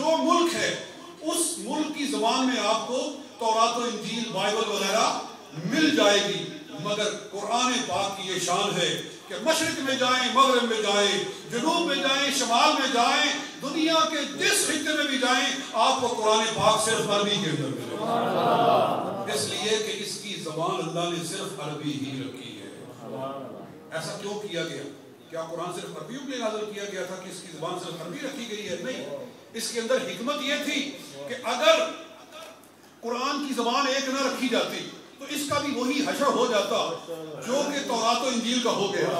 جو ملک ہے اس ملک کی زبان میں آپ کو تورات و انجیل بائبل وغیرہ مل جائے گی، مگر قرآن پاک کی یہ شان ہے کہ مشرق میں جائیں، مغرب میں جائیں، جنوب میں جائیں، شمال میں جائیں، دنیا کے جس خطے میں بھی جائیں، آپ کو قرآن پاک صرف عربی کے اندر ملے گا، اس لیے کہ اس کی زبان اللہ نے صرف عربی ہی رکھی ہے۔ ایسا کیوں کیا گیا؟ کیا قرآن صرف عربیوں کے لیے نازل کیا گیا تھا کہ اس کی زبان صرف عربی رکھی گئی ہے؟ نہیں، اس کے اندر حکمت یہ تھی کہ اگر قرآن کی زبان ایک نہ رکھی جاتی تو اس کا بھی وہی حشر ہو جاتا جو کہ تورات و انجیل کا ہو گیا،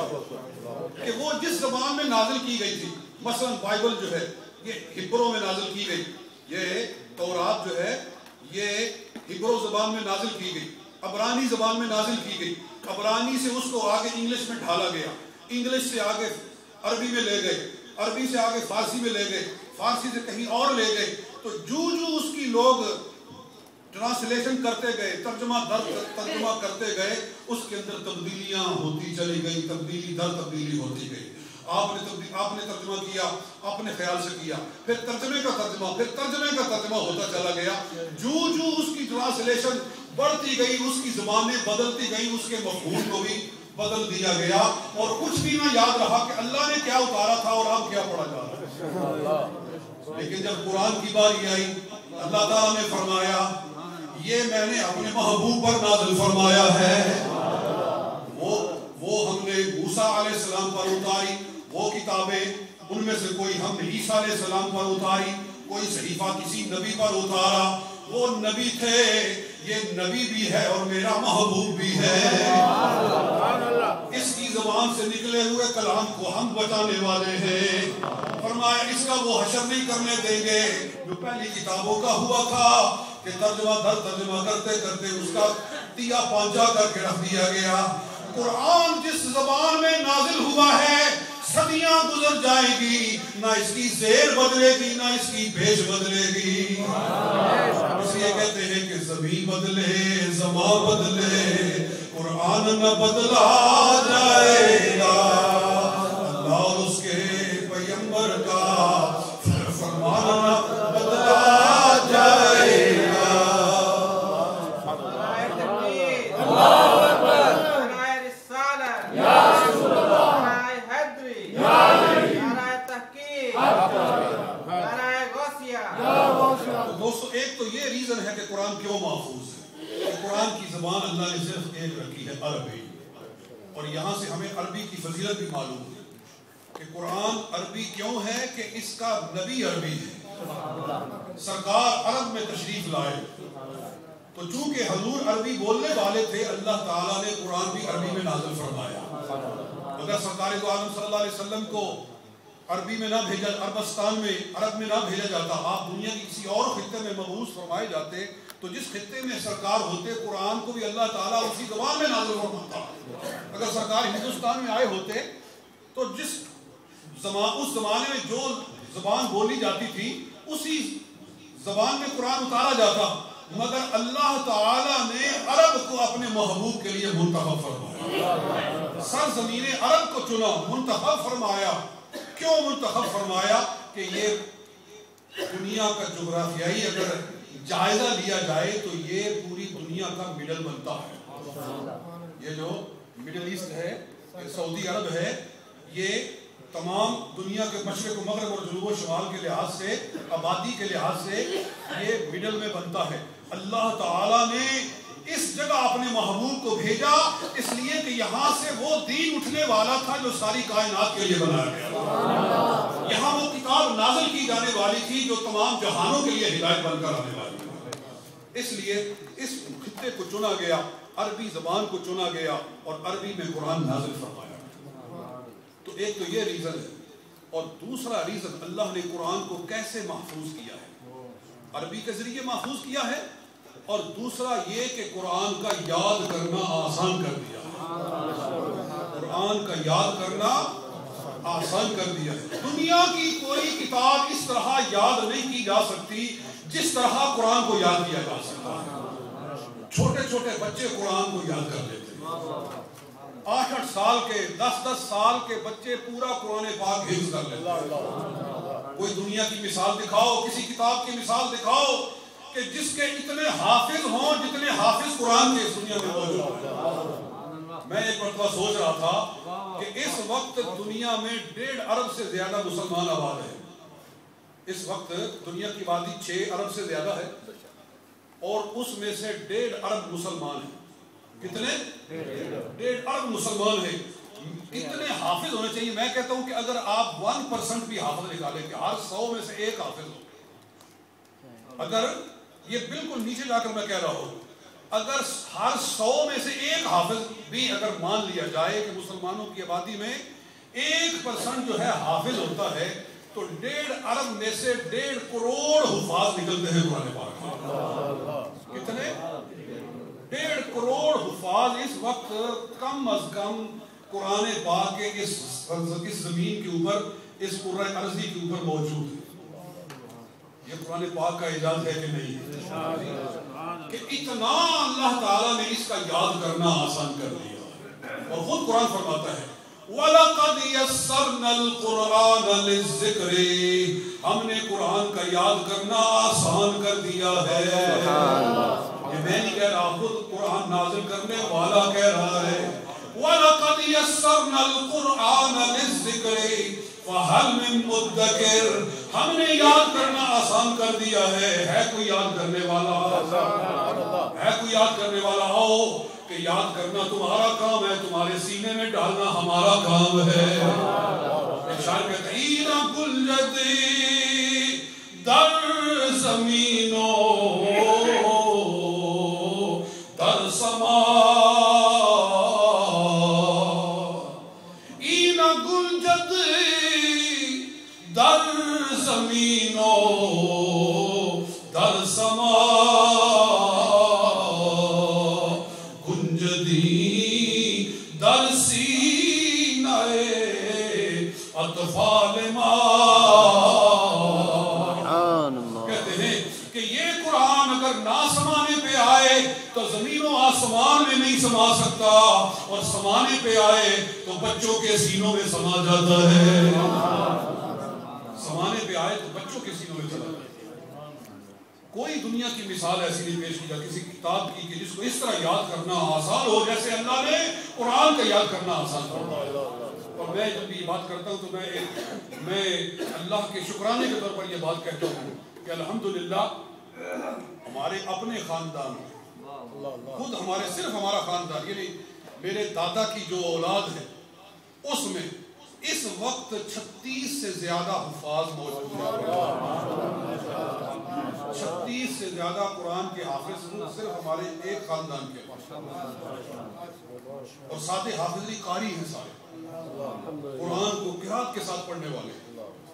کہ وہ جس زبان میں نازل کی گئی تھی۔ مثلا بائبل جو ہے یہ ہبرو میں نازل کی گئی، یہ تورات جو ہے یہ ہبرو زبان میں نازل کی گئی، عبرانی زبان میں نازل کی گئی، عبرانی سے اس کو آگے انگلش میں ڈھالا گیا، انگلش سے آگے عربی میں لے گئے، عربی سے آگے فارسی میں لے گئے، فارسی سے کہیں اور لے گئے، تو جو اس کی لوگ ٹرانسلیشن کرتے گئے، ترجمہ کرتے گئے، اس کے اندر تبدیلیاں ہوتی چلی گئی، تبدیلی در تبدیلی ہوتی گئی۔ آپ نے ترجمہ کیا اپنے خیال سے کیا، پھر ترجمے کا ترجمہ ہوتا چلا گیا، جو اس کی ٹرانسلیشن بڑھتی گئی، اس کی زبانیں بدلتی گئی، اس کے مفہوم کو بھی بدل دیا گیا، اور کچھ بھی نہ یاد رہا کہ اللہ نے کیا اتارا تھا اور اب کیا پڑھا جا رہا ہے۔ لیکن جب قرآن کی باری آئی، اللہ تعالیٰ نے فرمایا یہ میں نے اپنے محبوب پر نازل فرمایا ہے، وہ ہم نے موسیٰ علیہ السلام پر اتاری، وہ کتابیں ان میں سے کوئی ہم نے عیسیٰ علیہ السلام پر اتاری، کوئی صحیفہ کسی نبی پر اتارا، وہ نبی تھے، یہ نبی بھی ہے اور میرا محبوب بھی ہے، اس کی زبان سے نکلے ہوئے کلام کو ہم بچانے والے ہیں۔ فرمایا اس کا وہ حشر نہیں کرنے دیں گے جو پہلی کتابوں کا ہوا تھا کہ ترجمہ در ترجمہ کرتے کرتے اس کا تیا پانچا کر کے رکھ دیا گیا۔ قرآن جس زبان میں نازل ہوا ہے صدیاں گزر جائیں گی، نہ اس کی زیر بدلے گی نہ اس کی پیش بدلے گی۔ اس لیے کہتے ہیں کہ زمین بدلے زمان بدلے قرآن نہ بدلا جائے گا، اللہ اور اس کے پیغمبر کا فرمان نہ بدلا جائے گا۔ دوستو ایک تو یہ ریزن ہے کہ قرآن کیوں محفوظ ہے، کہ قرآن کی زبان اللہ نے صرف ایک رکھی ہے، عربی، اور یہاں سے ہمیں عربی کی فضیلت بھی معلوم ہے کہ قرآن عربی کیوں ہے کہ اس کا نبی عربی ہے، سرکار عرب میں تشریف لائے، تو چونکہ حضور عربی بولنے والے تھے اللہ تعالیٰ نے قرآن بھی عربی میں نازل فرمایا۔ اگر سرکار دو عالم صلی اللہ علیہ وسلم کو عربی میں نہ بھیجا، عربستان میں عرب میں نہ بھیجا جاتا، آپ دنیا کی کسی اور خطے میں مبعوث فرمائے جاتے، تو جس خطے میں سرکار ہوتے قرآن کو بھی اللہ تعالیٰ اسی زبان میں نازل فرماتا۔ اگر سرکار ہندوستان میں آئے ہوتے تو اس زمانے میں جو زبان بولی جاتی تھی اسی زبان میں قرآن اتارا جاتا، مگر اللہ تعالیٰ نے عرب کو اپنے محبوب کے لیے منتخب فرمایا، سرزمین عرب کو چنا، منتخب فرمایا۔ کیوں منتخب فرمایا؟ کہ یہ دنیا کا جغرافیائی اگر جائزہ لیا جائے تو یہ پوری دنیا کا مڈل بنتا ہے، یہ جو مڈل ایسٹ ہے، سعودی عرب ہے، یہ تمام دنیا کے مشرق و مغرب اور جنوب و شمال کے لحاظ سے، آبادی کے لحاظ سے یہ مڈل میں بنتا ہے۔ اللہ تعالیٰ نے اس جگہ اپنے محبوب کو بھیجا اس لیے کہ یہاں سے وہ دین اٹھنے والا تھا جو ساری کائنات کے لیے بنایا گیا تھا، یہاں وہ کتاب نازل کی جانے والی تھی جو تمام جہانوں کے لیے ہدایت بن کر آنے والی تھی۔ اس لیے اس خطے کو چنا گیا، عربی زبان کو چنا گیا اور عربی میں قرآن نازل فرمایا۔ تو ایک تو یہ ریزن ہے، اور دوسرا ریزن اللہ نے قرآن کو کیسے محفوظ کیا ہے، عربی کے ذریعے محفوظ کیا ہے، اور دوسرا یہ کہ قرآن کا یاد کرنا آسان کر دیا ہے، قرآن کا یاد کرنا آسان کر دیا ہے۔ دنیا کی کوئی کتاب اس طرح یاد نہیں کی جا سکتی جس طرح قرآن کو یاد کیا جا سکتا ہے۔ چھوٹے چھوٹے بچے قرآن کو یاد کر لیتے ہیں، 8-8 سال کے 10-10 سال کے بچے پورا قرآن پاک حفظ کر لیتے ہیں۔ کوئی دنیا کی مثال دکھاؤ، کسی کتاب کی مثال دکھاؤ کہ جس کے اتنے حافظ ہوں جتنے حافظ قرآن کے اس دنیا میں موجود ہیں۔ میں ایک مرتبہ سوچ رہا تھا کہ اس وقت دنیا میں 1.5 ارب سے زیادہ مسلمان آباد ہیں۔ اس وقت دنیا کی آبادی 6 ارب سے زیادہ ہے اور اس میں سے 1.5 ارب مسلمان ہیں۔ کتنے؟ 1.5 ارب مسلمان ہیں۔ کتنے حافظ ہونے چاہیے؟ میں کہتا ہوں کہ اگر آپ 1% بھی حافظ نکالیں کہ ہر 100 میں سے 1 حافظ ہو، اگر یہ بالکل نیچے جا کر میں کہہ رہا ہوں، اگر ہر 100 میں سے 1 حافظ بھی اگر مان لیا جائے کہ مسلمانوں کی آبادی میں 1% جو ہے حافظ ہوتا ہے تو 1.5 ارب میں سے 1.5 کروڑ حفاظ نکلتے ہیں قرآن پاک۔ کتنے؟ 1.5 کروڑ حفاظ اس وقت کم از کم قرآن پاک کے اس زمین کے اوپر، اس کرۂ ارضی کے اوپر موجود ہے۔ یہ قرآن پاک کا اعجاز ہے کہ نہیں ہے کہ اتنا اللہ تعالیٰ نے اس کا یاد کرنا آسان کر دیا، اور خود قرآن فرماتا ہے وَلَقَدْ يَسَّرْنَا الْقُرْآنَ لِلذِّكْرِ، ہم نے قرآن کا یاد کرنا آسان کر دیا ہے۔ یہ میں نہیں کہہ رہا، خود قرآن نازل کرنے والا کہہ رہا ہے وَلَقَدْ يَسَّرْنَا الْقُرْآنَ لِلذِّكْرِ فَهَلْ مِن مُدَّكِرٍ، ہم نے یاد کرنا آسان کر دیا ہے کوئی یاد کرنے والا؟ ہے کوئی یاد کرنے والا؟ آؤ کہ یاد کرنا تمہارا کام ہے، تمہارے سینے میں ڈالنا ہمارا کام ہے۔ شاعر کہتے ہیں اینا کل جدی در زمینوں در سما، اینا کل جدی در زمینوں در سما، اطفال کہتے ہیں کہ یہ قرآن اگر نہ سمانے پہ آئے تو زمین و آسمان میں نہیں سما سکتا، اور سمانے پہ آئے تو بچوں کے سینوں میں سما جاتا ہے۔ سمانے پہ آئے تو بچوں کے سینوں میں چلا جاتا ہے۔ کوئی دنیا کی مثال ایسی نہیں پیش کی جاتی کسی کتاب کی کہ جس کو اس طرح یاد کرنا آسان ہو جیسے اللہ نے قرآن کا یاد کرنا آسان کرنا۔ اور میں جب یہ بات کرتا ہوں تو میں اللہ کے شکرانے کے طور پر یہ بات کہتا ہوں کہ الحمدللہ ہمارے اپنے خاندان، خود ہمارے صرف ہمارا خاندان یعنی میرے دادا کی جو اولاد ہے اس میں اس وقت 36 سے زیادہ حفاظ موجود ہیں۔ 36 سے زیادہ قرآن کے حافظ صرف ہمارے ایک خاندان کے، اور ساتھ حافظی قاری ہیں سارے، قرآن کو قرات کے ساتھ پڑھنے والے۔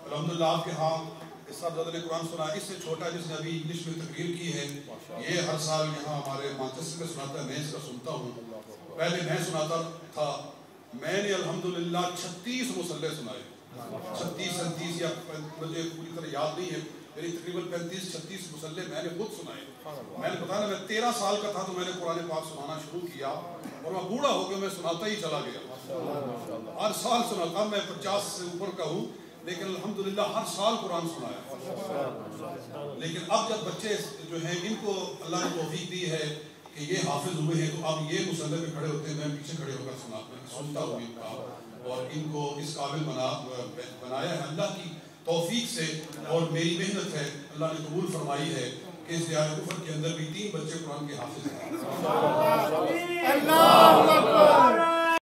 الحمدللہ آپ کے ہاں اس صاحبزادہ نے قرآن سنا، اس سے چھوٹا جس نے ابھی انگلش میں تقریر کی ہے یہ ہر سال یہاں ہمارے مانچسٹر میں سناتا ہے، میں اس کا سنتا ہوں۔ پہلے میں سناتا تھا، میں نے الحمدللہ 36 مصلے سنائے، 36 یا مجھے پوری طرح یاد نہیں ہے، میری تقریباً 35-36 مصلے میں نے خود سنائے۔ میں نے بتایا میں 13 سال کا تھا تو میں نے قرآن پاک سنانا شروع کیا اور میں بوڑھا ہو گیا، میں سناتا ہی چلا گیا، ہر سال سناتا۔ میں 50 سے اوپر کا ہوں لیکن الحمدللہ ہر سال قرآن سنایا۔ لیکن اب جب بچے جو ہیں ان کو اللہ نے توفیق دی ہے کہ یہ حافظ ہوئے ہیں تو اب یہ مصلے پہ کھڑے ہوتے ہیں، میں پیچھے کھڑے ہو کر سنتا ہوں ان کا، اور ان کو اس قابل بنایا ہے اللہ کی توفیق سے، اور میری محنت ہے اللہ نے قبول فرمائی ہے کہ اس دیار کفر کے اندر بھی 3 بچے قرآن کے حافظ ہیں۔